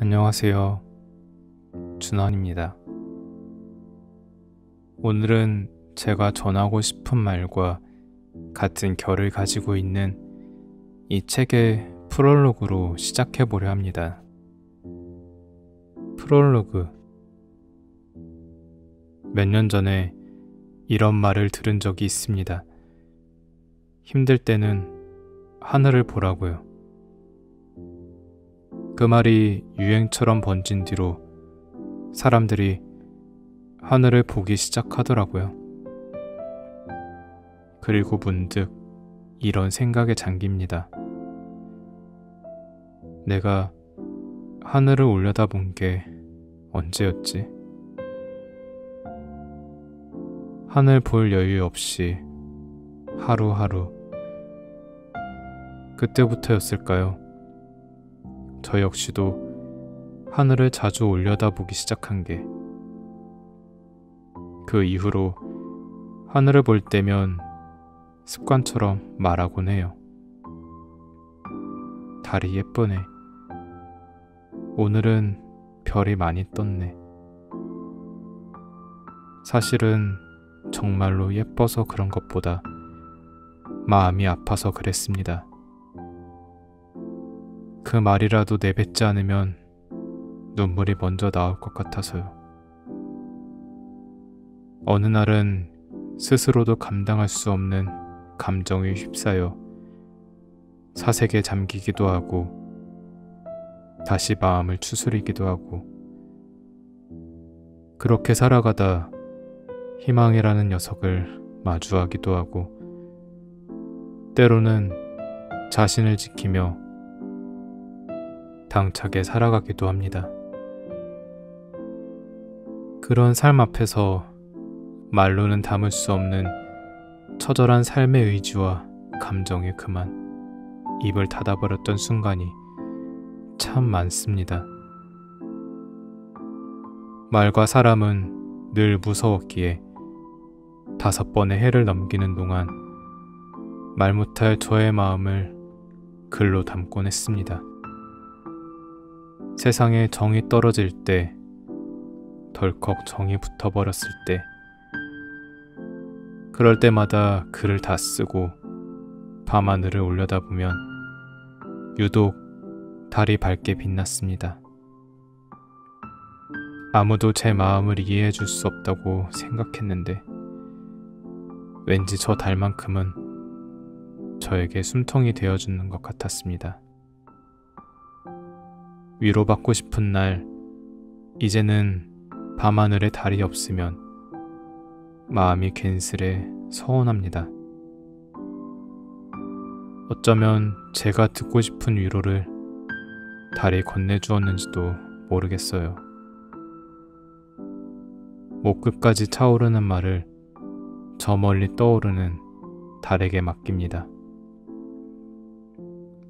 안녕하세요. 준환입니다. 오늘은 제가 전하고 싶은 말과 같은 결을 가지고 있는 이 책의 프롤로그로 시작해 보려 합니다. 프롤로그. 몇 년 전에 이런 말을 들은 적이 있습니다. 힘들 때는 하늘을 보라고요. 그 말이 유행처럼 번진 뒤로 사람들이 하늘을 보기 시작하더라고요. 그리고 문득 이런 생각에 잠깁니다. 내가 하늘을 올려다본 게 언제였지? 하늘 볼 여유 없이 하루하루 그때부터였을까요? 저 역시도 하늘을 자주 올려다보기 시작한 게, 그 이후로 하늘을 볼 때면 습관처럼 말하곤 해요. 달이 예쁘네. 오늘은 별이 많이 떴네. 사실은 정말로 예뻐서 그런 것보다 마음이 아파서 그랬습니다. 그 말이라도 내뱉지 않으면 눈물이 먼저 나올 것 같아서요. 어느 날은 스스로도 감당할 수 없는 감정에 휩싸여 사색에 잠기기도 하고 다시 마음을 추스리기도 하고, 그렇게 살아가다 희망이라는 녀석을 마주하기도 하고, 때로는 자신을 지키며 당차게 살아가기도 합니다. 그런 삶 앞에서 말로는 담을 수 없는 처절한 삶의 의지와 감정에 그만 입을 닫아버렸던 순간이 참 많습니다. 말과 사람은 늘 무서웠기에 5번의 해를 넘기는 동안 말 못할 저의 마음을 글로 담곤 했습니다. 세상에 정이 떨어질 때, 덜컥 정이 붙어버렸을 때, 그럴 때마다 글을 다 쓰고 밤하늘을 올려다보면 유독 달이 밝게 빛났습니다. 아무도 제 마음을 이해해 줄 수 없다고 생각했는데 왠지 저 달만큼은 저에게 숨통이 되어주는 것 같았습니다. 위로받고 싶은 날, 이제는 밤하늘에 달이 없으면 마음이 괜스레 서운합니다. 어쩌면 제가 듣고 싶은 위로를 달이 건네주었는지도 모르겠어요. 목끝까지 차오르는 말을 저 멀리 떠오르는 달에게 맡깁니다.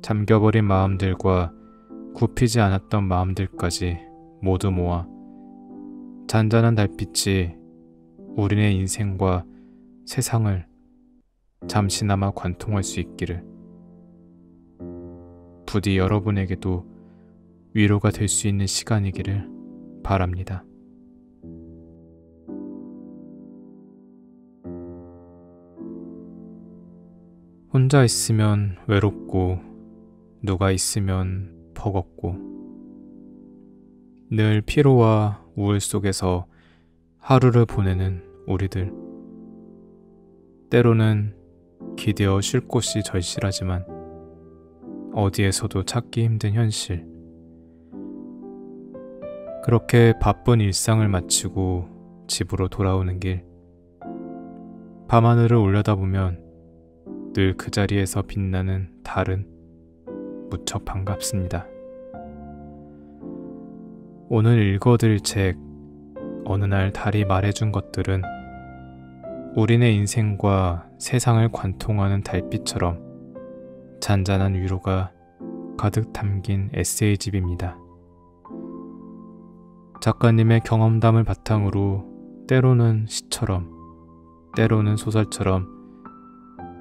잠겨버린 마음들과 굽히지 않았던 마음들까지 모두 모아 잔잔한 달빛이 우리네 인생과 세상을 잠시나마 관통할 수 있기를, 부디 여러분에게도 위로가 될 수 있는 시간이기를 바랍니다. 혼자 있으면 외롭고 누가 있으면 버겁고, 늘 피로와 우울 속에서 하루를 보내는 우리들. 때로는 기대어 쉴 곳이 절실하지만 어디에서도 찾기 힘든 현실. 그렇게 바쁜 일상을 마치고 집으로 돌아오는 길, 밤하늘을 올려다보면 늘 그 자리에서 빛나는 달은 무척 반갑습니다. 오늘 읽어드릴 책 어느 날 달이 말해준 것들은 우리네 인생과 세상을 관통하는 달빛처럼 잔잔한 위로가 가득 담긴 에세이집입니다. 작가님의 경험담을 바탕으로 때로는 시처럼, 때로는 소설처럼,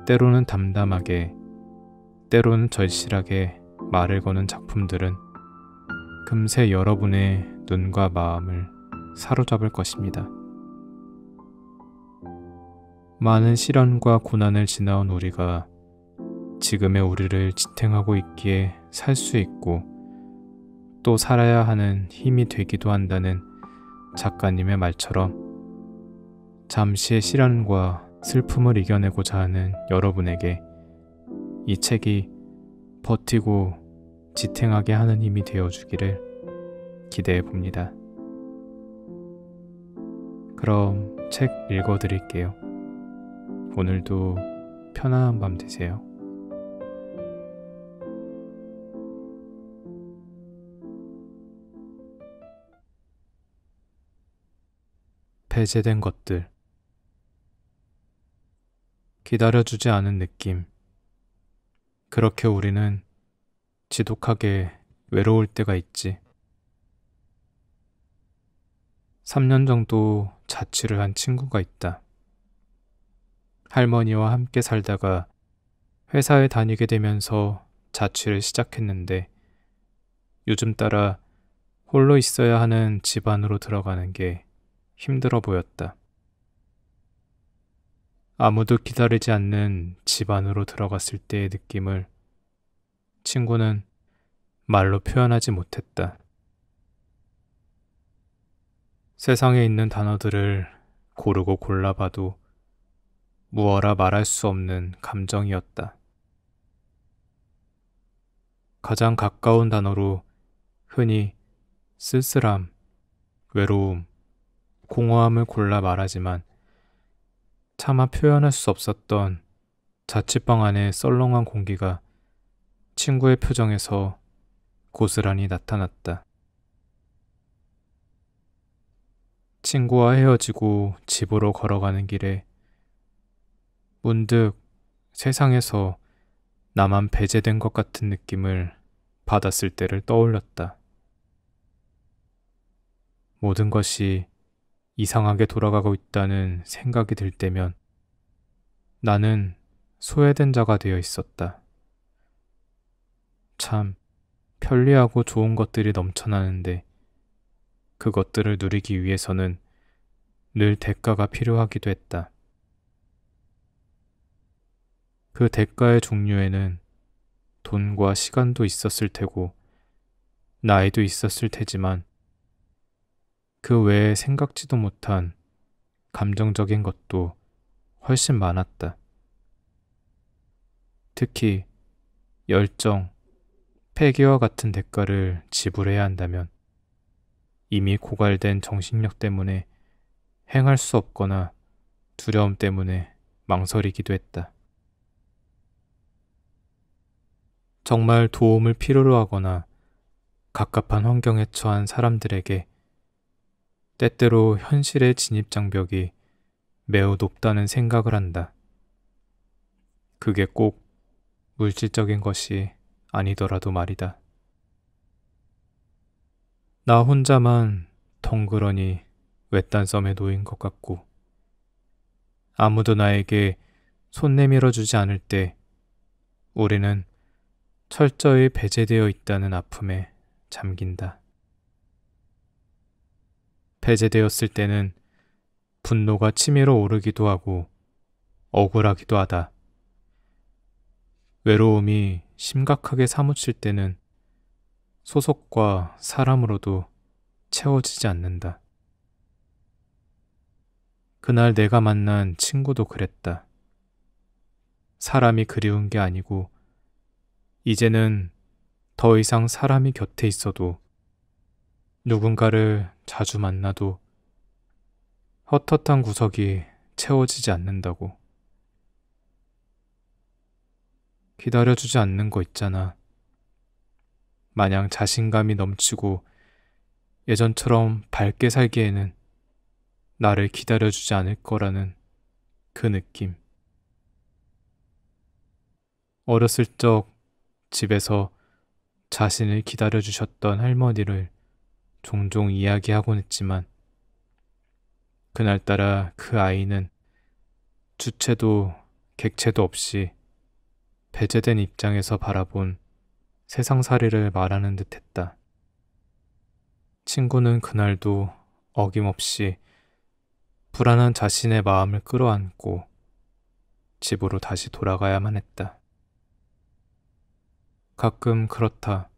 때로는 담담하게, 때로는 절실하게 말을 거는 작품들은 금세 여러분의 눈과 마음을 사로잡을 것입니다. 많은 시련과 고난을 지나온 우리가 지금의 우리를 지탱하고 있기에 살 수 있고 또 살아야 하는 힘이 되기도 한다는 작가님의 말처럼 잠시의 시련과 슬픔을 이겨내고자 하는 여러분에게 이 책이 버티고 지탱하게 하는 힘이 되어주기를 기대해 봅니다. 그럼 책 읽어드릴게요. 오늘도 편안한 밤 되세요. 배제된 것들. 기다려주지 않은 느낌. 그렇게 우리는 지독하게 외로울 때가 있지. 3년 정도 자취를 한 친구가 있다. 할머니와 함께 살다가 회사에 다니게 되면서 자취를 시작했는데 요즘 따라 홀로 있어야 하는 집 안으로 들어가는 게 힘들어 보였다. 아무도 기다리지 않는 집 안으로 들어갔을 때의 느낌을 친구는 말로 표현하지 못했다. 세상에 있는 단어들을 고르고 골라봐도 무어라 말할 수 없는 감정이었다. 가장 가까운 단어로 흔히 쓸쓸함, 외로움, 공허함을 골라 말하지만 차마 표현할 수 없었던 자취방 안의 썰렁한 공기가 친구의 표정에서 고스란히 나타났다. 친구와 헤어지고 집으로 걸어가는 길에 문득 세상에서 나만 배제된 것 같은 느낌을 받았을 때를 떠올렸다. 모든 것이 이상하게 돌아가고 있다는 생각이 들 때면 나는 소외된 자가 되어 있었다. 참 편리하고 좋은 것들이 넘쳐나는데 그것들을 누리기 위해서는 늘 대가가 필요하기도 했다. 그 대가의 종류에는 돈과 시간도 있었을 테고 나이도 있었을 테지만 그 외에 생각지도 못한 감정적인 것도 훨씬 많았다. 특히 열정, 패기와 같은 대가를 지불해야 한다면 이미 고갈된 정신력 때문에 행할 수 없거나 두려움 때문에 망설이기도 했다. 정말 도움을 필요로 하거나 갑갑한 환경에 처한 사람들에게 때때로 현실의 진입장벽이 매우 높다는 생각을 한다. 그게 꼭 물질적인 것이 아니더라도 말이다. 나 혼자만 덩그러니 외딴 섬에 놓인 것 같고 아무도 나에게 손 내밀어 주지 않을 때 우리는 철저히 배제되어 있다는 아픔에 잠긴다. 배제되었을 때는 분노가 치밀어 오르기도 하고 억울하기도 하다. 외로움이 심각하게 사무칠 때는 소속과 사람으로도 채워지지 않는다. 그날 내가 만난 친구도 그랬다. 사람이 그리운 게 아니고 이제는 더 이상 사람이 곁에 있어도 누군가를 자주 만나도 헛헛한 구석이 채워지지 않는다고. 기다려주지 않는 거 있잖아. 마냥 자신감이 넘치고 예전처럼 밝게 살기에는 나를 기다려주지 않을 거라는 그 느낌. 어렸을 적 집에서 자신을 기다려주셨던 할머니를 종종 이야기하곤 했지만 그날따라 그 아이는 주체도 객체도 없이 배제된 입장에서 바라본 세상살이를 말하는 듯 했다. 친구는 그날도 어김없이 불안한 자신의 마음을 끌어안고 집으로 다시 돌아가야만 했다. 가끔 그렇다.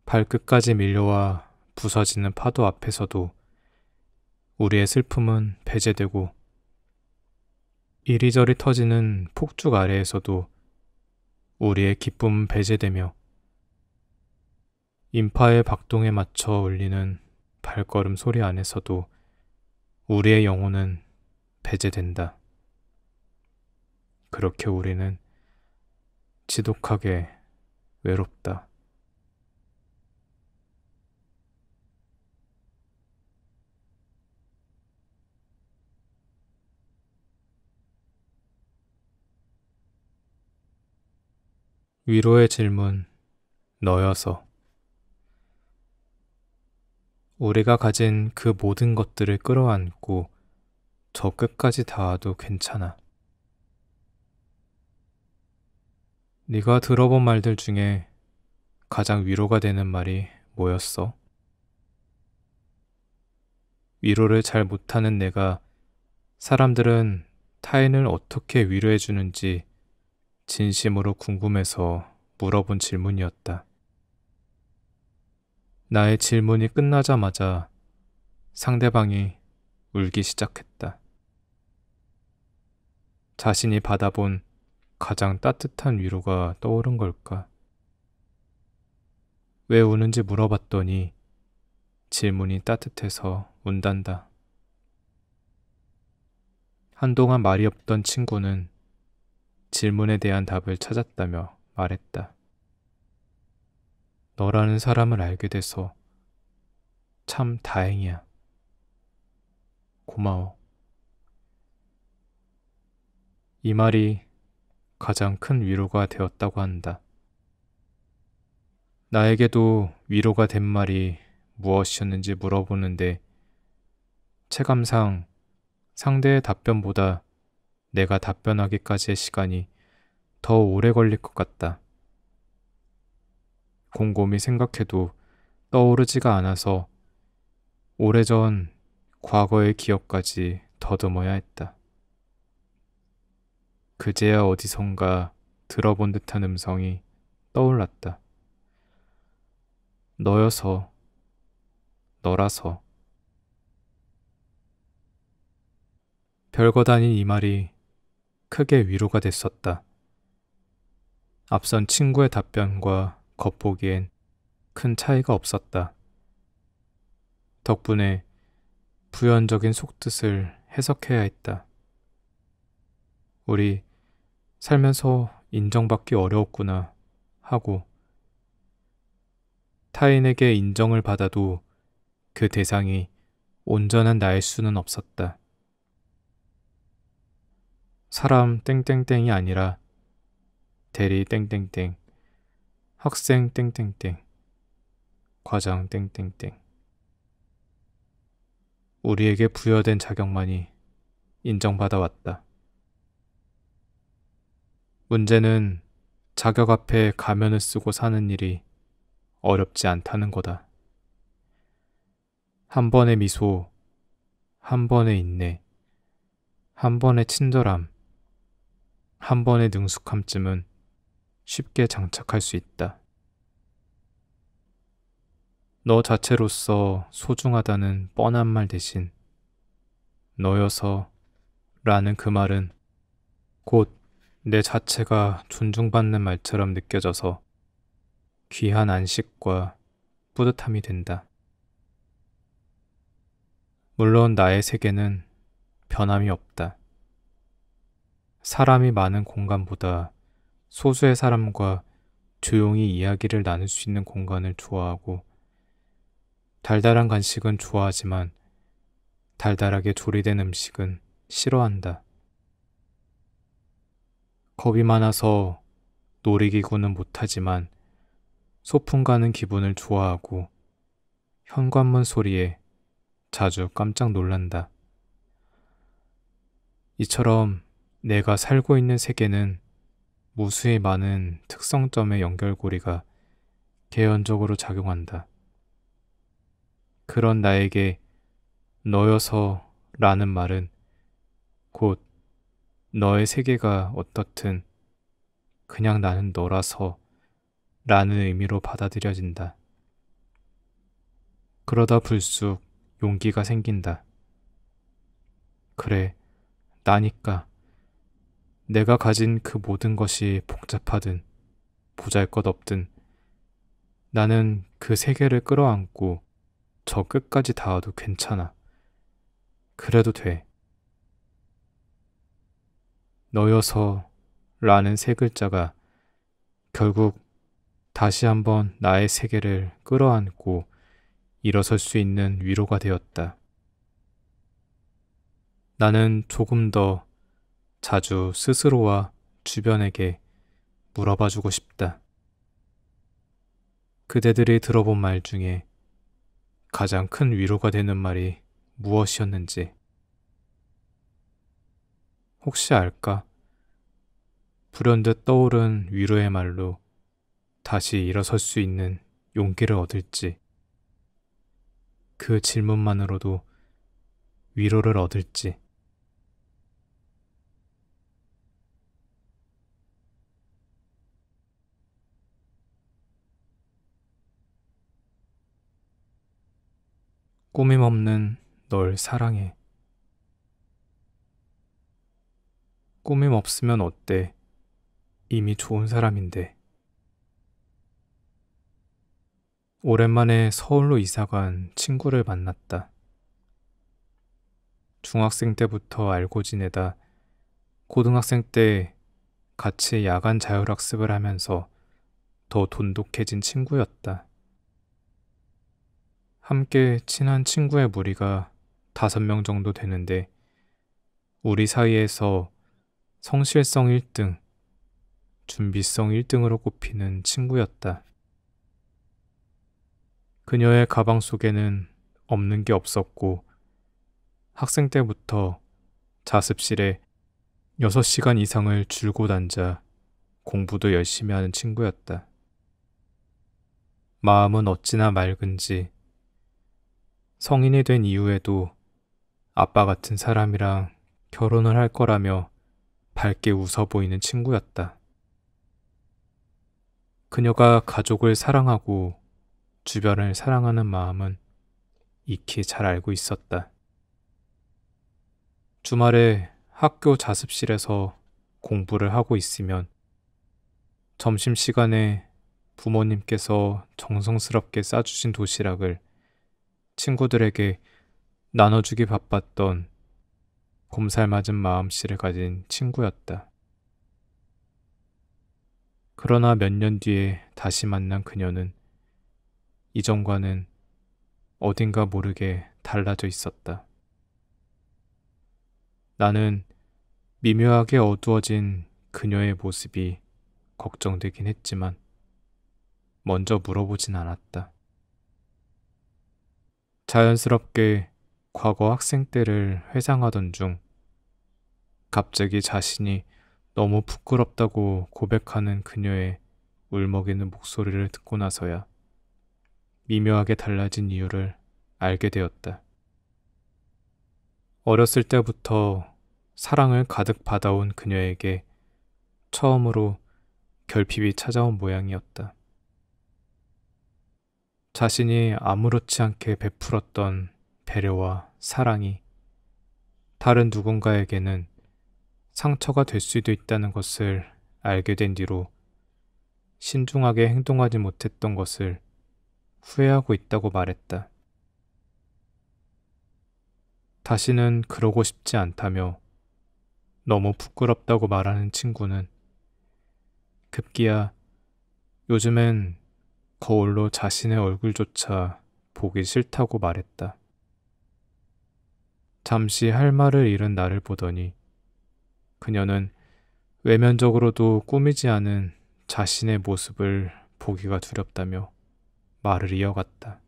발끝까지 밀려와 부서지는 파도 앞에서도 우리의 슬픔은 배제되고 이리저리 터지는 폭죽 아래에서도 우리의 기쁨은 배제되며 인파의 박동에 맞춰 울리는 발걸음 소리 안에서도 우리의 영혼은 배제된다. 그렇게 우리는 지독하게 외롭다. 위로의 질문, 너여서. 우리가 가진 그 모든 것들을 끌어안고 저 끝까지 닿아도 괜찮아. 네가 들어본 말들 중에 가장 위로가 되는 말이 뭐였어? 위로를 잘 못하는 내가 사람들은 타인을 어떻게 위로해 주는지 진심으로 궁금해서 물어본 질문이었다. 나의 질문이 끝나자마자 상대방이 울기 시작했다. 자신이 받아본 가장 따뜻한 위로가 떠오른 걸까? 왜 우는지 물어봤더니 질문이 따뜻해서 운단다. 한동안 말이 없던 친구는 질문에 대한 답을 찾았다며 말했다. 너라는 사람을 알게 돼서 참 다행이야. 고마워. 이 말이 가장 큰 위로가 되었다고 한다. 나에게도 위로가 된 말이 무엇이었는지 물어보는데 체감상 상대의 답변보다 내가 답변하기까지의 시간이 더 오래 걸릴 것 같다. 곰곰이 생각해도 떠오르지가 않아서 오래전 과거의 기억까지 더듬어야 했다. 그제야 어디선가 들어본 듯한 음성이 떠올랐다. 너여서, 너라서. 별것 아닌 이 말이 크게 위로가 됐었다. 앞선 친구의 답변과 겉보기엔 큰 차이가 없었다. 덕분에 부연적인 속뜻을 해석해야 했다. 우리 살면서 인정받기 어려웠구나 하고 타인에게 인정을 받아도 그 대상이 온전한 나일 수는 없었다. 사람 땡땡땡이 아니라 대리 땡땡땡, 학생 땡땡땡, 과장 땡땡땡. 우리에게 부여된 자격만이 인정받아 왔다. 문제는 자격 앞에 가면을 쓰고 사는 일이 어렵지 않다는 거다. 한 번의 미소, 한 번의 인내, 한 번의 친절함, 한 번의 능숙함쯤은 쉽게 장착할 수 있다. 너 자체로서 소중하다는 뻔한 말 대신 너여서 라는 그 말은 곧 내 자체가 존중받는 말처럼 느껴져서 귀한 안식과 뿌듯함이 된다. 물론 나의 세계는 변함이 없다. 사람이 많은 공간보다 소수의 사람과 조용히 이야기를 나눌 수 있는 공간을 좋아하고 달달한 간식은 좋아하지만 달달하게 조리된 음식은 싫어한다. 겁이 많아서 놀이기구는 못하지만 소풍 가는 기분을 좋아하고 현관문 소리에 자주 깜짝 놀란다. 이처럼 내가 살고 있는 세계는 무수히 많은 특성점의 연결고리가 개연적으로 작용한다. 그런 나에게 너여서 라는 말은 곧 너의 세계가 어떻든 그냥 나는 너라서 라는 의미로 받아들여진다. 그러다 불쑥 용기가 생긴다. 그래, 나니까. 내가 가진 그 모든 것이 복잡하든 보잘것없든 나는 그 세계를 끌어안고 저 끝까지 닿아도 괜찮아. 그래도 돼. 너여서 라는 세 글자가 결국 다시 한번 나의 세계를 끌어안고 일어설 수 있는 위로가 되었다. 나는 조금 더 자주 스스로와 주변에게 물어봐주고 싶다. 그대들이 들어본 말 중에 가장 큰 위로가 되는 말이 무엇이었는지. 혹시 알까? 불현듯 떠오른 위로의 말로 다시 일어설 수 있는 용기를 얻을지, 그 질문만으로도 위로를 얻을지. 꾸밈 없는 널 사랑해. 꾸밈 없으면 어때? 이미 좋은 사람인데. 오랜만에 서울로 이사간 친구를 만났다. 중학생 때부터 알고 지내다 고등학생 때 같이 야간 자율학습을 하면서 더 돈독해진 친구였다. 함께 친한 친구의 무리가 5명 정도 되는데 우리 사이에서 성실성 1등, 준비성 1등으로 꼽히는 친구였다. 그녀의 가방 속에는 없는 게 없었고 학생 때부터 자습실에 6시간 이상을 줄곧 앉아 공부도 열심히 하는 친구였다. 마음은 어찌나 맑은지 성인이 된 이후에도 아빠 같은 사람이랑 결혼을 할 거라며 밝게 웃어 보이는 친구였다. 그녀가 가족을 사랑하고 주변을 사랑하는 마음은 익히 잘 알고 있었다. 주말에 학교 자습실에서 공부를 하고 있으면 점심시간에 부모님께서 정성스럽게 싸주신 도시락을 친구들에게 나눠주기 바빴던 곰살맞은 마음씨를 가진 친구였다. 그러나 몇 년 뒤에 다시 만난 그녀는 이전과는 어딘가 모르게 달라져 있었다. 나는 미묘하게 어두워진 그녀의 모습이 걱정되긴 했지만 먼저 물어보진 않았다. 자연스럽게 과거 학생 때를 회상하던 중 갑자기 자신이 너무 부끄럽다고 고백하는 그녀의 울먹이는 목소리를 듣고 나서야 미묘하게 달라진 이유를 알게 되었다. 어렸을 때부터 사랑을 가득 받아온 그녀에게 처음으로 결핍이 찾아온 모양이었다. 자신이 아무렇지 않게 베풀었던 배려와 사랑이 다른 누군가에게는 상처가 될 수도 있다는 것을 알게 된 뒤로 신중하게 행동하지 못했던 것을 후회하고 있다고 말했다. 다시는 그러고 싶지 않다며 너무 부끄럽다고 말하는 친구는 급기야 요즘엔 거울로 자신의 얼굴조차 보기 싫다고 말했다. 잠시 할 말을 잃은 나를 보더니 그녀는 외면적으로도 꾸미지 않은 자신의 모습을 보기가 두렵다며 말을 이어갔다.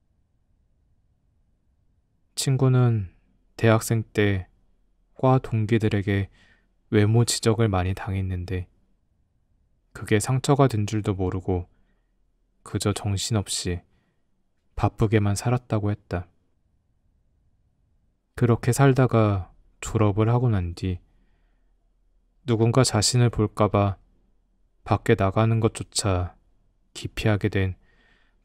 친구는 대학생 때 과 동기들에게 외모 지적을 많이 당했는데 그게 상처가 된 줄도 모르고 그저 정신없이 바쁘게만 살았다고 했다. 그렇게 살다가 졸업을 하고 난 뒤 누군가 자신을 볼까봐 밖에 나가는 것조차 기피하게 된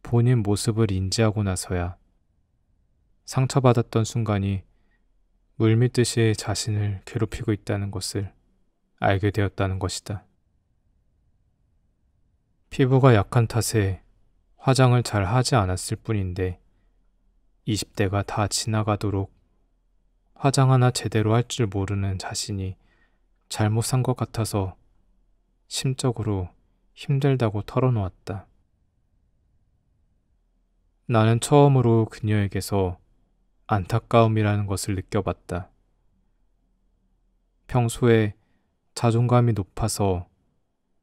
본인 모습을 인지하고 나서야 상처받았던 순간이 물밀듯이 자신을 괴롭히고 있다는 것을 알게 되었다는 것이다. 피부가 약한 탓에 화장을 잘 하지 않았을 뿐인데 20대가 다 지나가도록 화장 하나 제대로 할 줄 모르는 자신이 잘못 산 것 같아서 심적으로 힘들다고 털어놓았다. 나는 처음으로 그녀에게서 안타까움이라는 것을 느껴봤다. 평소에 자존감이 높아서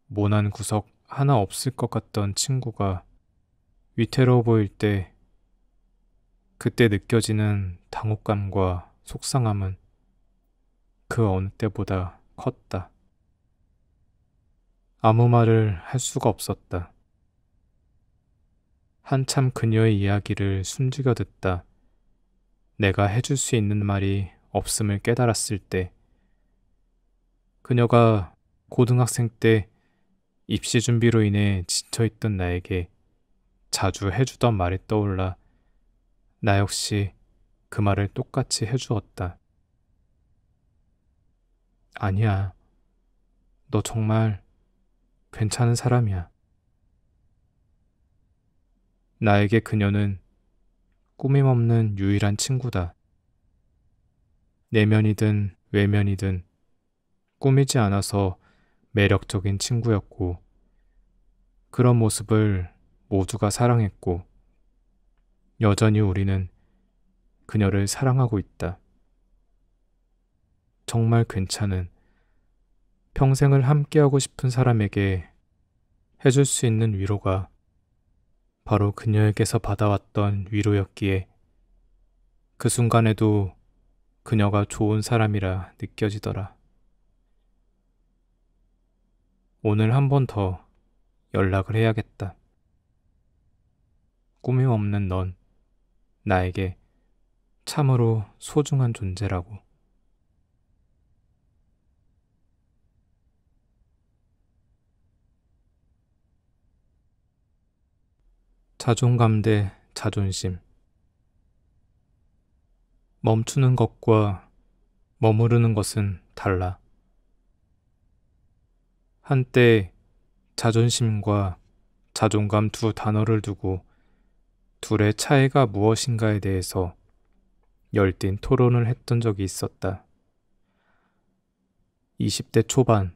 모난 구석 하나 없을 것 같던 친구가 위태로워 보일 때 그때 느껴지는 당혹감과 속상함은 그 어느 때보다 컸다. 아무 말을 할 수가 없었다. 한참 그녀의 이야기를 숨죽여 듣다 내가 해줄 수 있는 말이 없음을 깨달았을 때 그녀가 고등학생 때 입시 준비로 인해 지쳐있던 나에게 자주 해주던 말이 떠올라 나 역시 그 말을 똑같이 해주었다. 아니야. 너 정말 괜찮은 사람이야. 나에게 그녀는 꾸밈없는 유일한 친구다. 내면이든 외면이든 꾸미지 않아서 매력적인 친구였고 그런 모습을 모두가 사랑했고 여전히 우리는 그녀를 사랑하고 있다. 정말 괜찮은 평생을 함께하고 싶은 사람에게 해줄 수 있는 위로가 바로 그녀에게서 받아왔던 위로였기에 그 순간에도 그녀가 좋은 사람이라 느껴지더라. 오늘 한 번 더 연락을 해야겠다. 꾸밈 없는 넌 나에게 참으로 소중한 존재라고. 자존감 대 자존심. 멈추는 것과 머무르는 것은 달라. 한때 자존심과 자존감 두 단어를 두고 둘의 차이가 무엇인가에 대해서 열띤 토론을 했던 적이 있었다. 20대 초반,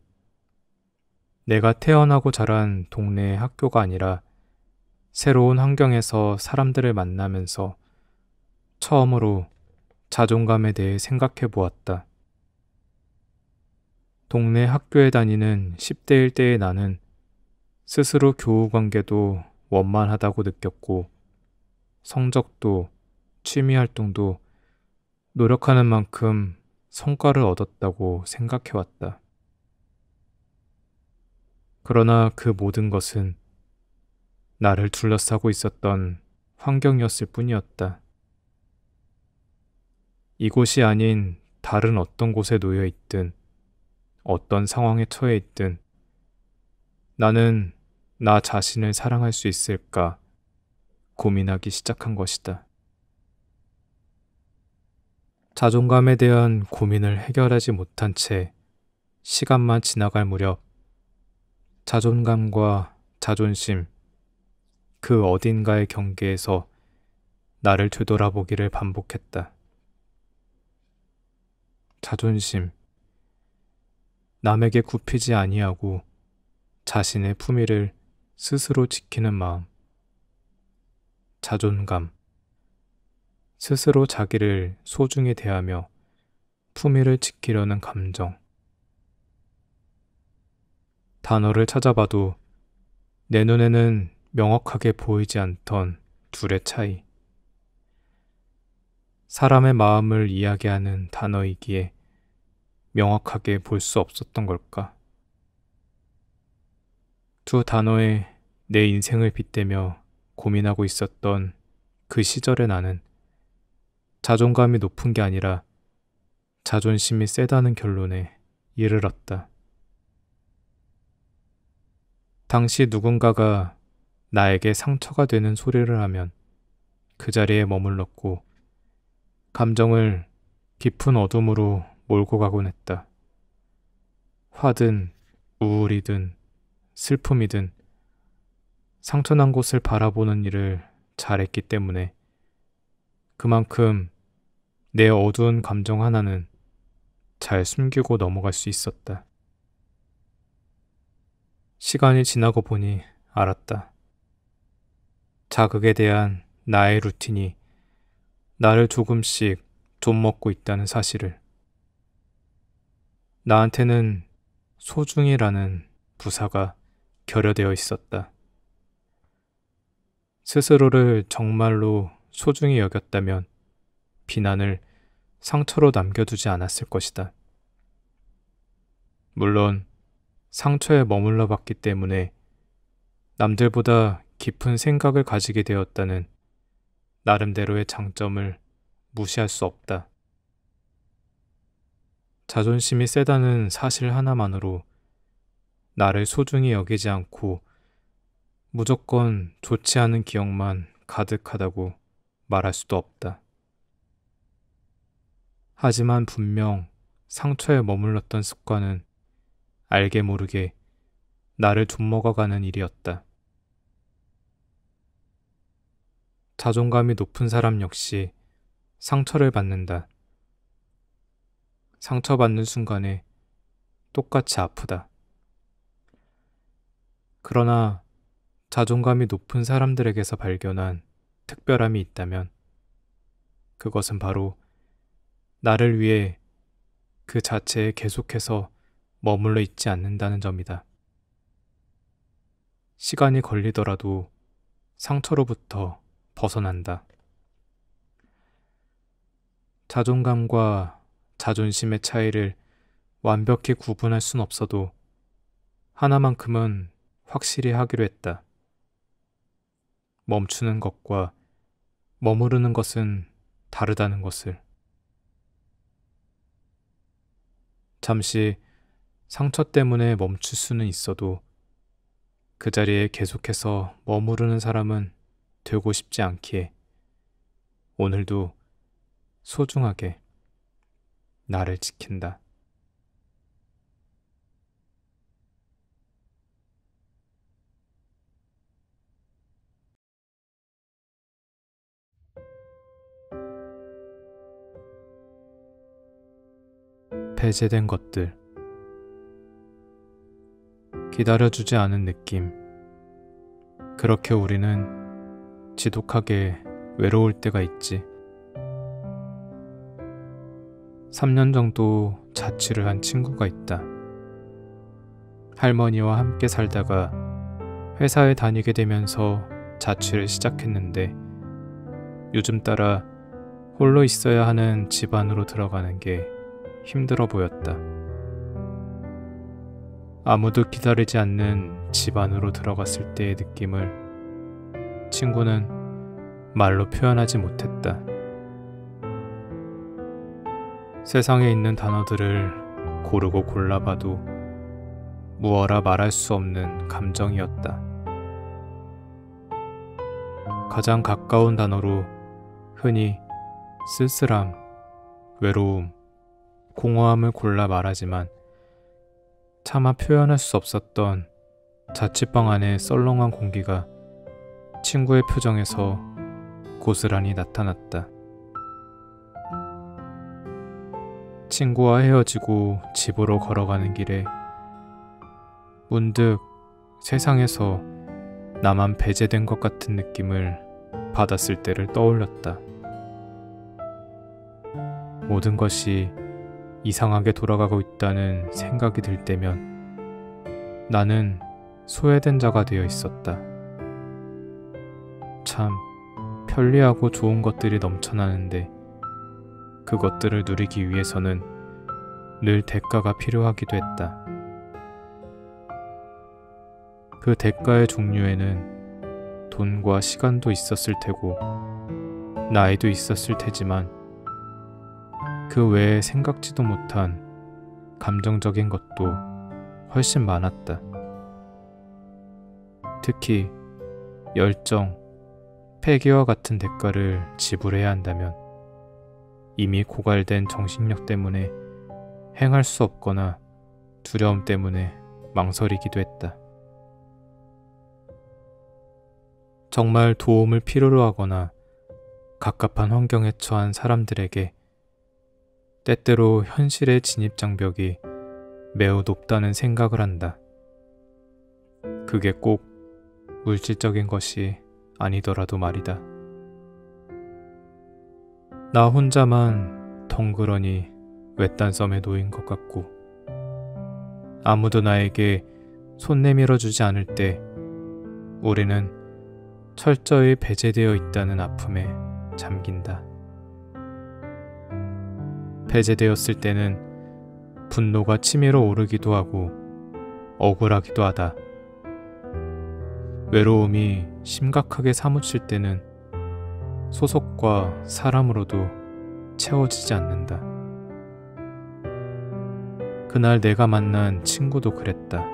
내가 태어나고 자란 동네의 학교가 아니라 새로운 환경에서 사람들을 만나면서 처음으로 자존감에 대해 생각해 보았다. 동네 학교에 다니는 10대일 때의 나는 스스로 교우 관계도 원만하다고 느꼈고 성적도 취미 활동도 노력하는 만큼 성과를 얻었다고 생각해 왔다. 그러나 그 모든 것은 나를 둘러싸고 있었던 환경이었을 뿐이었다. 이곳이 아닌 다른 어떤 곳에 놓여 있든 어떤 상황에 처해 있든 나는 나 자신을 사랑할 수 있을까 고민하기 시작한 것이다. 자존감에 대한 고민을 해결하지 못한 채 시간만 지나갈 무렵 자존감과 자존심, 그 어딘가의 경계에서 나를 되돌아보기를 반복했다. 자존심, 남에게 굽히지 아니하고 자신의 품위를 스스로 지키는 마음. 자존감, 스스로 자기를 소중히 대하며 품위를 지키려는 감정. 단어를 찾아봐도 내 눈에는 명확하게 보이지 않던 둘의 차이. 사람의 마음을 이야기하는 단어이기에 명확하게 볼 수 없었던 걸까? 두 단어에 내 인생을 빗대며 고민하고 있었던 그 시절의 나는 자존감이 높은 게 아니라 자존심이 세다는 결론에 이르렀다. 당시 누군가가 나에게 상처가 되는 소리를 하면 그 자리에 머물렀고 감정을 깊은 어둠으로 몰고 가곤 했다. 화든 우울이든 슬픔이든 상처난 곳을 바라보는 일을 잘했기 때문에 그만큼 내 어두운 감정 하나는 잘 숨기고 넘어갈 수 있었다. 시간이 지나고 보니 알았다. 자극에 대한 나의 루틴이 나를 조금씩 좀먹고 있다는 사실을. 나한테는 소중이라는 부사가 결여되어 있었다. 스스로를 정말로 소중히 여겼다면 비난을 상처로 남겨두지 않았을 것이다. 물론 상처에 머물러 봤기 때문에 남들보다 깊은 생각을 가지게 되었다는 나름대로의 장점을 무시할 수 없다. 자존심이 세다는 사실 하나만으로 나를 소중히 여기지 않고 무조건 좋지 않은 기억만 가득하다고 말할 수도 없다. 하지만 분명 상처에 머물렀던 습관은 알게 모르게 나를 좀먹어가는 일이었다. 자존감이 높은 사람 역시 상처를 받는다. 상처받는 순간에 똑같이 아프다. 그러나 자존감이 높은 사람들에게서 발견한 특별함이 있다면 그것은 바로 나를 위해 그 자체에 계속해서 머물러 있지 않는다는 점이다. 시간이 걸리더라도 상처로부터 벗어난다. 자존감과 자존심의 차이를 완벽히 구분할 순 없어도 하나만큼은 확실히 하기로 했다. 멈추는 것과 머무르는 것은 다르다는 것을. 잠시 상처 때문에 멈출 수는 있어도 그 자리에 계속해서 머무르는 사람은 되고 싶지 않기에 오늘도 소중하게 나를 지킨다. 배제된 것들. 기다려주지 않은 느낌. 그렇게 우리는 지독하게 외로울 때가 있지. 3년 정도 자취를 한 친구가 있다. 할머니와 함께 살다가 회사에 다니게 되면서 자취를 시작했는데 요즘 따라 홀로 있어야 하는 집안으로 들어가는 게 힘들어 보였다. 아무도 기다리지 않는 집안으로 들어갔을 때의 느낌을 친구는 말로 표현하지 못했다. 세상에 있는 단어들을 고르고 골라봐도 무어라 말할 수 없는 감정이었다. 가장 가까운 단어로 흔히 쓸쓸함, 외로움, 공허함을 골라 말하지만 차마 표현할 수 없었던 자취방 안의 썰렁한 공기가 친구의 표정에서 고스란히 나타났다. 친구와 헤어지고 집으로 걸어가는 길에 문득 세상에서 나만 배제된 것 같은 느낌을 받았을 때를 떠올렸다. 모든 것이 이상하게 돌아가고 있다는 생각이 들 때면 나는 소외된 자가 되어 있었다. 참 편리하고 좋은 것들이 넘쳐나는데 그것들을 누리기 위해서는 늘 대가가 필요하기도 했다. 그 대가의 종류에는 돈과 시간도 있었을 테고 나이도 있었을 테지만 그 외에 생각지도 못한 감정적인 것도 훨씬 많았다. 특히 열정, 패기와 같은 대가를 지불해야 한다면 이미 고갈된 정신력 때문에 행할 수 없거나 두려움 때문에 망설이기도 했다. 정말 도움을 필요로 하거나 갑갑한 환경에 처한 사람들에게 때때로 현실의 진입장벽이 매우 높다는 생각을 한다. 그게 꼭 물질적인 것이 아니더라도 말이다. 나 혼자만 덩그러니 외딴 섬에 놓인 것 같고 아무도 나에게 손 내밀어 주지 않을 때 우리는 철저히 배제되어 있다는 아픔에 잠긴다. 배제되었을 때는 분노가 치밀어 오르기도 하고 억울하기도 하다. 외로움이 심각하게 사무칠 때는 소속과 사람으로도 채워지지 않는다. 그날 내가 만난 친구도 그랬다.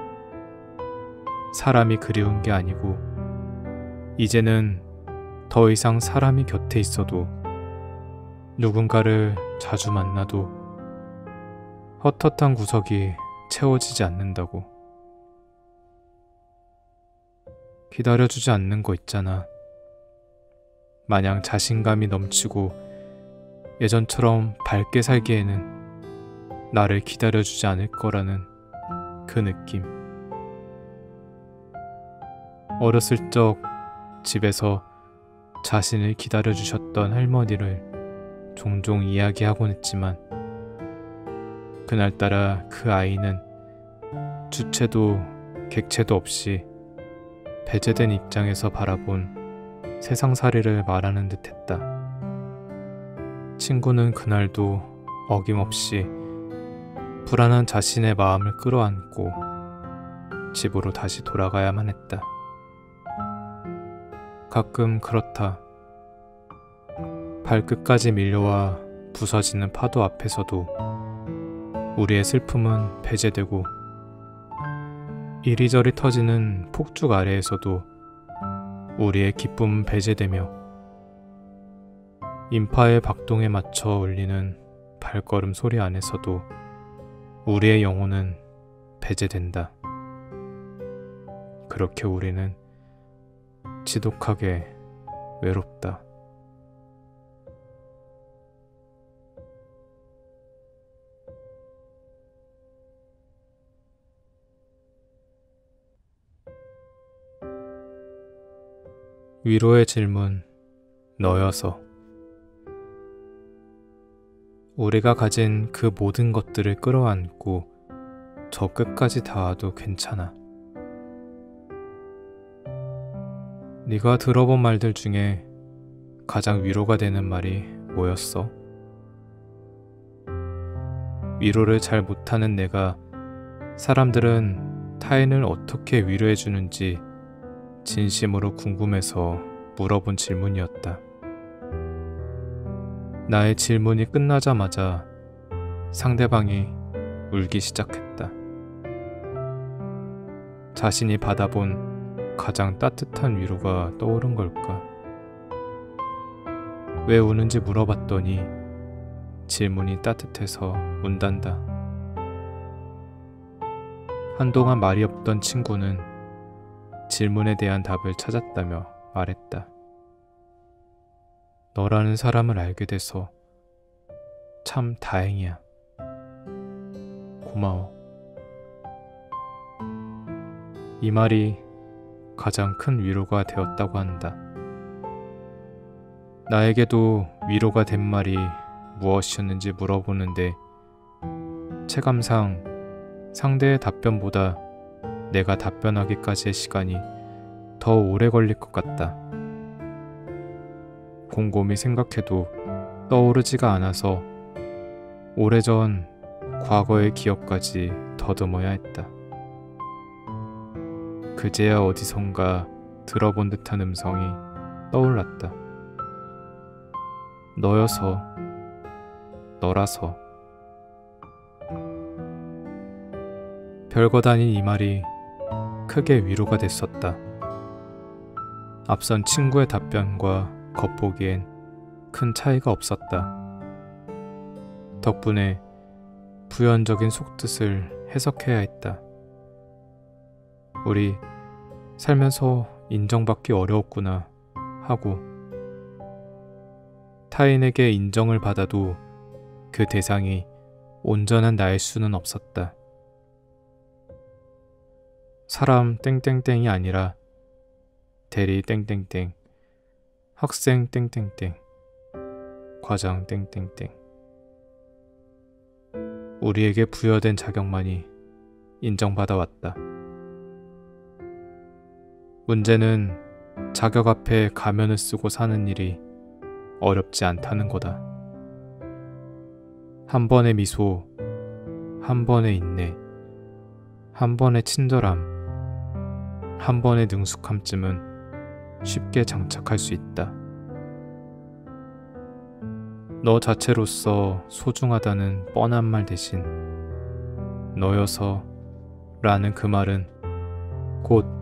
사람이 그리운 게 아니고 이제는 더 이상 사람이 곁에 있어도 누군가를 자주 만나도 헛헛한 구석이 채워지지 않는다고. 기다려주지 않는 거 있잖아. 마냥 자신감이 넘치고 예전처럼 밝게 살기에는 나를 기다려주지 않을 거라는 그 느낌. 어렸을 적 집에서 자신을 기다려주셨던 할머니를 종종 이야기하곤 했지만 그날따라 그 아이는 주체도 객체도 없이 배제된 입장에서 바라본 세상살이를 말하는 듯 했다. 친구는 그날도 어김없이 불안한 자신의 마음을 끌어안고 집으로 다시 돌아가야만 했다. 가끔 그렇다. 발끝까지 밀려와 부서지는 파도 앞에서도 우리의 슬픔은 배제되고 이리저리 터지는 폭죽 아래에서도 우리의 기쁨은 배제되며 인파의 박동에 맞춰 울리는 발걸음 소리 안에서도 우리의 영혼은 배제된다. 그렇게 우리는 지독하게 외롭다. 위로의 질문, 너여서. 우리가 가진 그 모든 것들을 끌어안고 저 끝까지 닿아도 괜찮아. 네가 들어본 말들 중에 가장 위로가 되는 말이 뭐였어? 위로를 잘 못하는 내가 사람들은 타인을 어떻게 위로해주는지 진심으로 궁금해서 물어본 질문이었다. 나의 질문이 끝나자마자 상대방이 울기 시작했다. 자신이 받아본 가장 따뜻한 위로가 떠오른 걸까? 왜 우는지 물어봤더니 질문이 따뜻해서 운단다. 한동안 말이 없던 친구는 질문에 대한 답을 찾았다며 말했다. 너라는 사람을 알게 돼서 참 다행이야. 고마워. 이 말이 가장 큰 위로가 되었다고 한다. 나에게도 위로가 된 말이 무엇이었는지 물어보는데 체감상 상대의 답변보다 내가 답변하기까지의 시간이 더 오래 걸릴 것 같다. 곰곰이 생각해도 떠오르지가 않아서 오래전 과거의 기억까지 더듬어야 했다. 그제야 어디선가 들어본 듯한 음성이 떠올랐다. 너여서 너라서. 별것 아닌 이 말이 크게 위로가 됐었다. 앞선 친구의 답변과 겉보기엔 큰 차이가 없었다. 덕분에 부연적인 속뜻을 해석해야 했다. 우리 살면서 인정받기 어려웠구나 하고, 타인에게 인정을 받아도 그 대상이 온전한 나일 수는 없었다. 사람 땡땡땡이 아니라 대리 땡땡땡, 학생 땡땡땡, 과장 땡땡땡. 우리에게 부여된 자격만이 인정받아 왔다. 문제는 자격 앞에 가면을 쓰고 사는 일이 어렵지 않다는 거다. 한 번의 미소, 한 번의 인내, 한 번의 친절함, 한 번의 능숙함쯤은 쉽게 장착할 수 있다. 너 자체로서 소중하다는 뻔한 말 대신 너여서 라는 그 말은 곧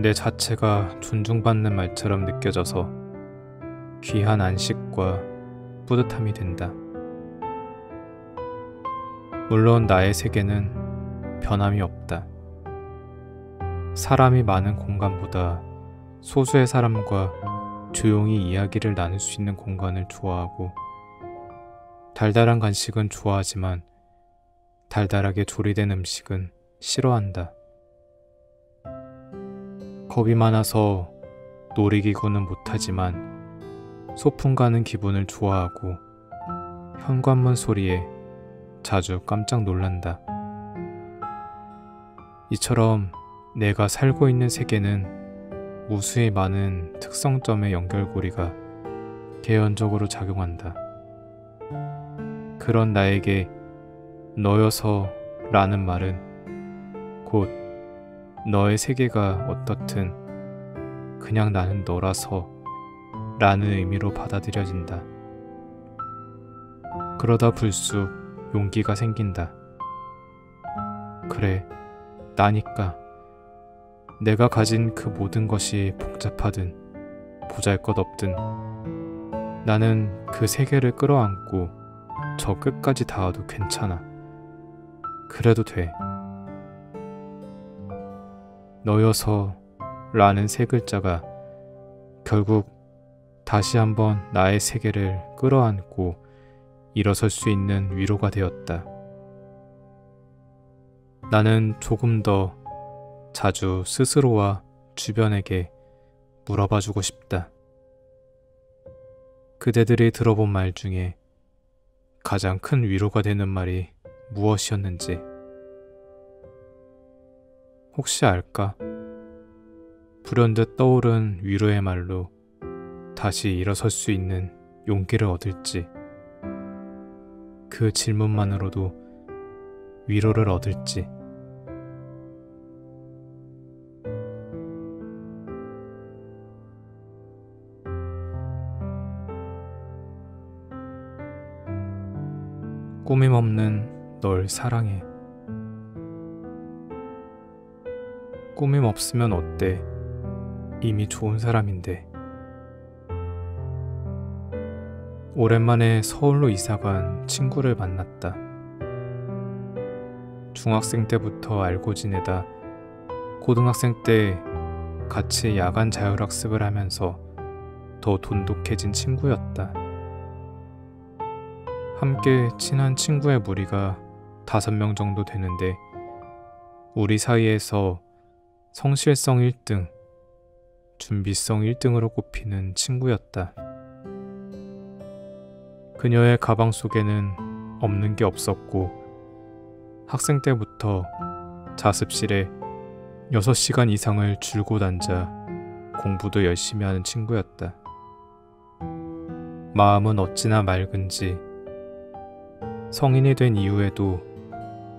내 자체가 존중받는 말처럼 느껴져서 귀한 안식과 뿌듯함이 된다. 물론 나의 세계는 변함이 없다. 사람이 많은 공간보다 소수의 사람과 조용히 이야기를 나눌 수 있는 공간을 좋아하고, 달달한 간식은 좋아하지만 달달하게 조리된 음식은 싫어한다. 겁이 많아서 놀이기구는 못하지만 소풍 가는 기분을 좋아하고, 현관문 소리에 자주 깜짝 놀란다. 이처럼 내가 살고 있는 세계는 무수히 많은 특성점의 연결고리가 개연적으로 작용한다. 그런 나에게 너여서 라는 말은 곧 너의 세계가 어떻든 그냥 나는 너라서 라는 의미로 받아들여진다. 그러다 불쑥 용기가 생긴다. 그래, 나니까. 내가 가진 그 모든 것이 복잡하든 보잘것없든 나는 그 세계를 끌어안고 저 끝까지 닿아도 괜찮아. 그래도 돼. 너여서 라는 세 글자가 결국 다시 한번 나의 세계를 끌어안고 일어설 수 있는 위로가 되었다. 나는 조금 더 자주 스스로와 주변에게 물어봐주고 싶다. 그대들이 들어본 말 중에 가장 큰 위로가 되는 말이 무엇이었는지 혹시 알까? 불현듯 떠오른 위로의 말로 다시 일어설 수 있는 용기를 얻을지, 그 질문만으로도 위로를 얻을지. 꾸밈 없는 널 사랑해. 꾸밈 없으면 어때? 이미 좋은 사람인데. 오랜만에 서울로 이사간 친구를 만났다. 중학생 때부터 알고 지내다 고등학생 때 같이 야간 자율학습을 하면서 더 돈독해진 친구였다. 함께 친한 친구의 무리가 5명 정도 되는데 우리 사이에서 성실성 1등, 준비성 1등으로 꼽히는 친구였다. 그녀의 가방 속에는 없는 게 없었고 학생 때부터 자습실에 6시간 이상을 줄곧 앉아 공부도 열심히 하는 친구였다. 마음은 어찌나 맑은지 성인이 된 이후에도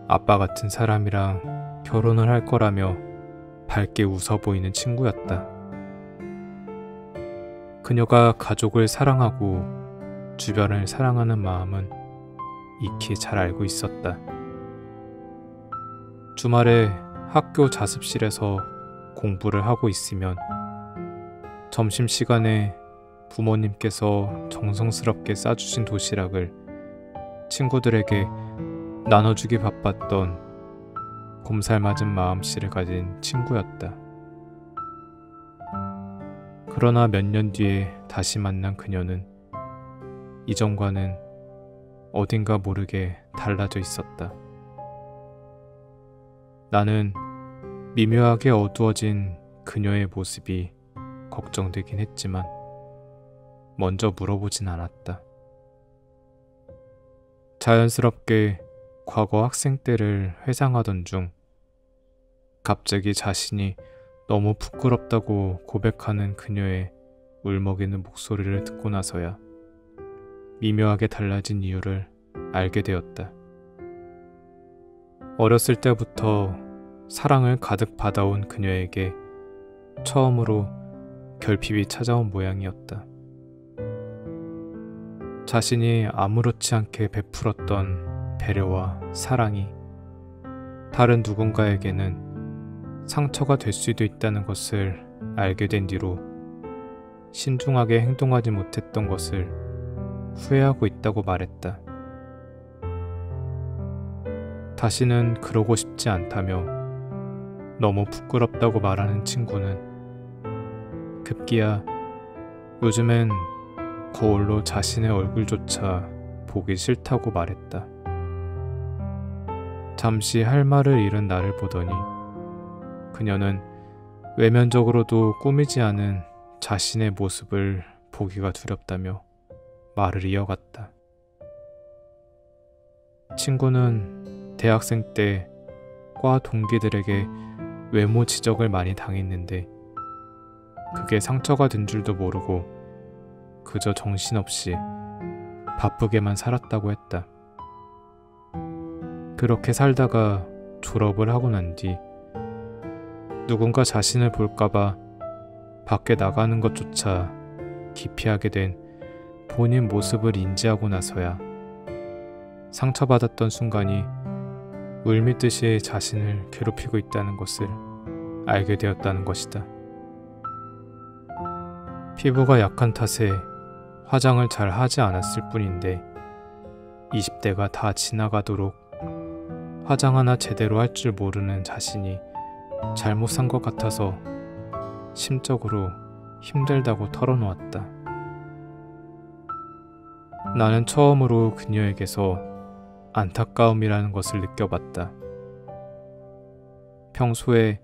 아빠 같은 사람이랑 결혼을 할 거라며 밝게 웃어 보이는 친구였다. 그녀가 가족을 사랑하고 주변을 사랑하는 마음은 익히 잘 알고 있었다. 주말에 학교 자습실에서 공부를 하고 있으면 점심시간에 부모님께서 정성스럽게 싸주신 도시락을 친구들에게 나눠주기 바빴던 곰살맞은 마음씨를 가진 친구였다. 그러나 몇 년 뒤에 다시 만난 그녀는 이전과는 어딘가 모르게 달라져 있었다. 나는 미묘하게 어두워진 그녀의 모습이 걱정되긴 했지만 먼저 물어보진 않았다. 자연스럽게 과거 학생 때를 회상하던 중 갑자기 자신이 너무 부끄럽다고 고백하는 그녀의 울먹이는 목소리를 듣고 나서야 미묘하게 달라진 이유를 알게 되었다. 어렸을 때부터 사랑을 가득 받아온 그녀에게 처음으로 결핍이 찾아온 모양이었다. 자신이 아무렇지 않게 베풀었던 배려와 사랑이 다른 누군가에게는 상처가 될 수도 있다는 것을 알게 된 뒤로 신중하게 행동하지 못했던 것을 후회하고 있다고 말했다. 다시는 그러고 싶지 않다며 너무 부끄럽다고 말하는 친구는 급기야 요즘엔 거울로 자신의 얼굴조차 보기 싫다고 말했다. 잠시 할 말을 잃은 나를 보더니 그녀는 외면적으로도 꾸미지 않은 자신의 모습을 보기가 두렵다며 말을 이어갔다. 친구는 대학생 때 과 동기들에게 외모 지적을 많이 당했는데 그게 상처가 된 줄도 모르고 그저 정신없이 바쁘게만 살았다고 했다. 그렇게 살다가 졸업을 하고 난 뒤 누군가 자신을 볼까봐 밖에 나가는 것조차 기피하게 된 본인 모습을 인지하고 나서야 상처받았던 순간이 물밀듯이 자신을 괴롭히고 있다는 것을 알게 되었다는 것이다. 피부가 약한 탓에 화장을 잘 하지 않았을 뿐인데 20대가 다 지나가도록 화장 하나 제대로 할 줄 모르는 자신이 잘못 산 것 같아서 심적으로 힘들다고 털어놓았다. 나는 처음으로 그녀에게서 안타까움이라는 것을 느껴봤다. 평소에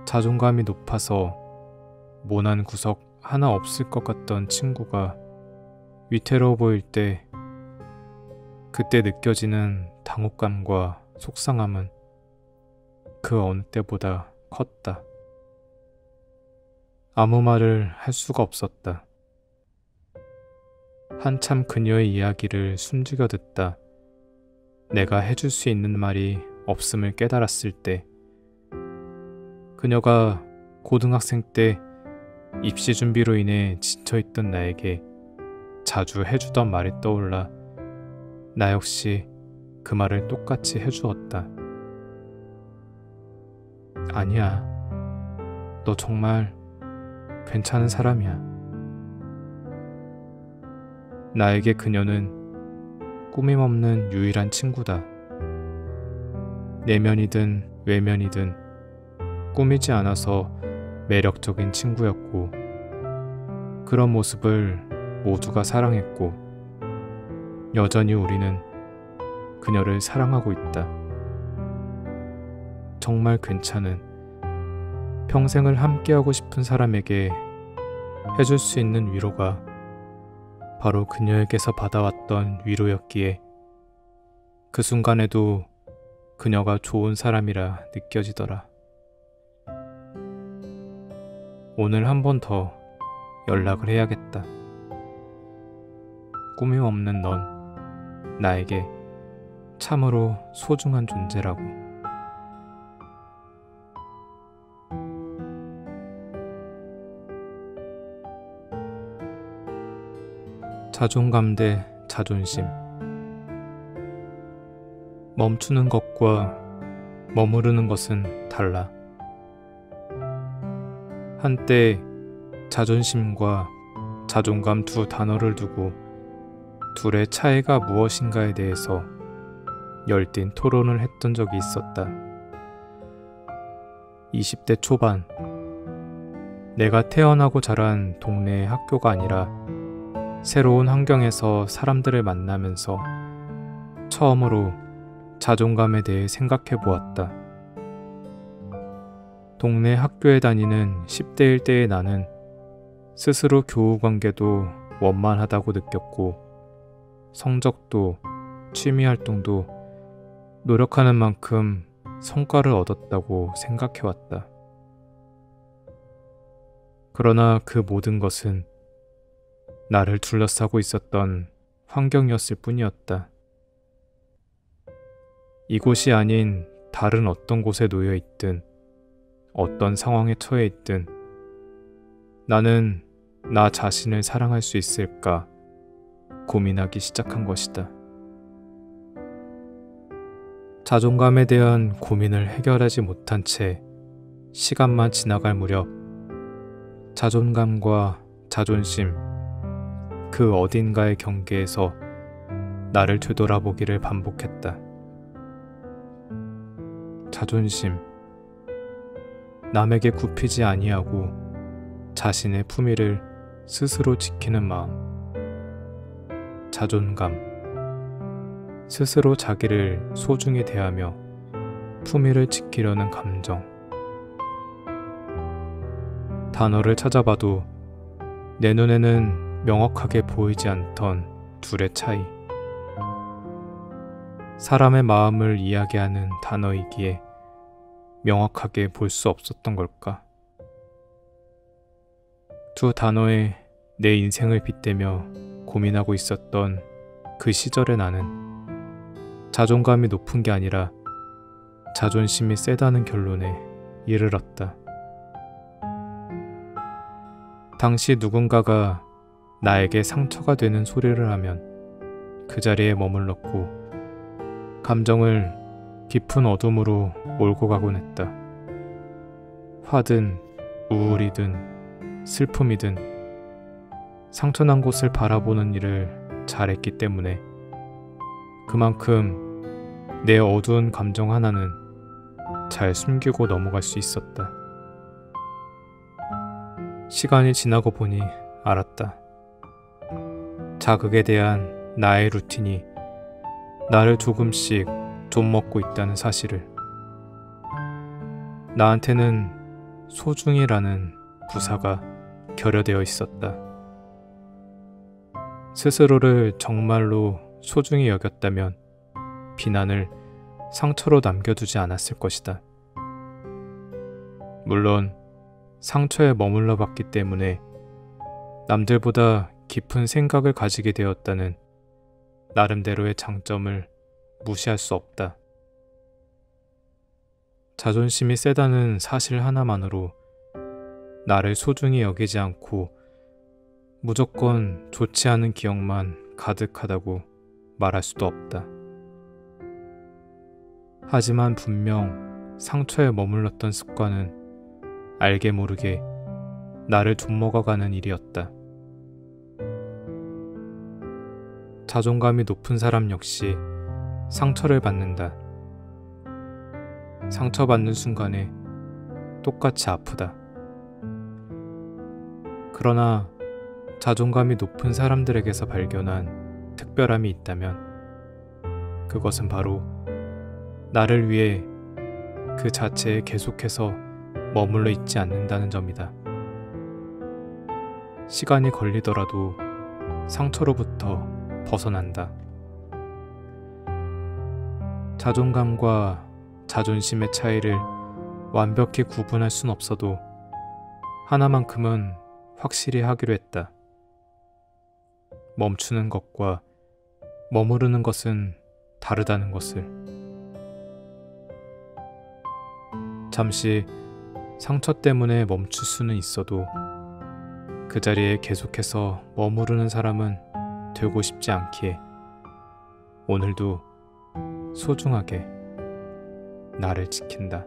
자존감이 높아서 모난 구석 하나 없을 것 같던 친구가 위태로워 보일 때 그때 느껴지는 당혹감과 속상함은 그 어느 때보다 컸다. 아무 말을 할 수가 없었다. 한참 그녀의 이야기를 숨죽여 듣다 내가 해줄 수 있는 말이 없음을 깨달았을 때 그녀가 고등학생 때 입시 준비로 인해 지쳐있던 나에게 자주 해주던 말이 떠올라 나 역시 그 말을 똑같이 해주었다. 아니야. 너 정말 괜찮은 사람이야. 나에게 그녀는 꾸밈없는 유일한 친구다. 내면이든 외면이든 꾸미지 않아서 매력적인 친구였고 그런 모습을 모두가 사랑했고 여전히 우리는 그녀를 사랑하고 있다. 정말 괜찮은 평생을 함께하고 싶은 사람에게 해줄 수 있는 위로가 바로 그녀에게서 받아왔던 위로였기에 그 순간에도 그녀가 좋은 사람이라 느껴지더라. 오늘 한 번 더 연락을 해야겠다. 꾸밈 없는 넌 나에게 참으로 소중한 존재라고. 자존감 대 자존심. 멈추는 것과 머무르는 것은 달라. 한때 자존심과 자존감 두 단어를 두고 둘의 차이가 무엇인가에 대해서 열띤 토론을 했던 적이 있었다. 20대 초반, 내가 태어나고 자란 동네의 학교가 아니라 새로운 환경에서 사람들을 만나면서 처음으로 자존감에 대해 생각해 보았다. 동네 학교에 다니는 10대일 때의 나는 스스로 교우 관계도 원만하다고 느꼈고 성적도 취미 활동도 노력하는 만큼 성과를 얻었다고 생각해왔다. 그러나 그 모든 것은 나를 둘러싸고 있었던 환경이었을 뿐이었다. 이곳이 아닌 다른 어떤 곳에 놓여 있든 어떤 상황에 처해 있든 나는 나 자신을 사랑할 수 있을까 고민하기 시작한 것이다. 자존감에 대한 고민을 해결하지 못한 채 시간만 지나갈 무렵 자존감과 자존심 그 어딘가의 경계에서 나를 되돌아보기를 반복했다. 자존심, 남에게 굽히지 아니하고 자신의 품위를 스스로 지키는 마음. 자존감, 스스로 자기를 소중히 대하며 품위를 지키려는 감정. 단어를 찾아봐도 내 눈에는 명확하게 보이지 않던 둘의 차이. 사람의 마음을 이야기하는 단어이기에 명확하게 볼 수 없었던 걸까? 두 단어에 내 인생을 빗대며 고민하고 있었던 그 시절의 나는 자존감이 높은 게 아니라 자존심이 세다는 결론에 이르렀다. 당시 누군가가 나에게 상처가 되는 소리를 하면 그 자리에 머물렀고 감정을 깊은 어둠으로 몰고 가곤 했다. 화든 우울이든 슬픔이든 상처난 곳을 바라보는 일을 잘했기 때문에 그만큼 내 어두운 감정 하나는 잘 숨기고 넘어갈 수 있었다. 시간이 지나고 보니 알았다. 자극에 대한 나의 루틴이 나를 조금씩 좀먹고 있다는 사실을. 나한테는 소중이라는 부사가 결여되어 있었다. 스스로를 정말로 소중히 여겼다면 비난을 상처로 남겨두지 않았을 것이다. 물론 상처에 머물러 봤기 때문에 남들보다 깊은 생각을 가지게 되었다는 나름대로의 장점을 무시할 수 없다. 자존심이 세다는 사실 하나만으로 나를 소중히 여기지 않고 무조건 좋지 않은 기억만 가득하다고 말할 수도 없다. 하지만 분명 상처에 머물렀던 습관은 알게 모르게 나를 좀먹어가는 일이었다. 자존감이 높은 사람 역시 상처를 받는다. 상처받는 순간에 똑같이 아프다. 그러나 자존감이 높은 사람들에게서 발견한 특별함이 있다면 그것은 바로 나를 위해 그 자체에 계속해서 머물러 있지 않는다는 점이다. 시간이 걸리더라도 상처로부터 벗어난다. 자존감과 자존심의 차이를 완벽히 구분할 순 없어도 하나만큼은 확실히 하기로 했다. 멈추는 것과 머무르는 것은 다르다는 것을. 잠시 상처 때문에 멈출 수는 있어도 그 자리에 계속해서 머무르는 사람은 되고 싶지 않기에 오늘도 소중하게 나를 지킨다.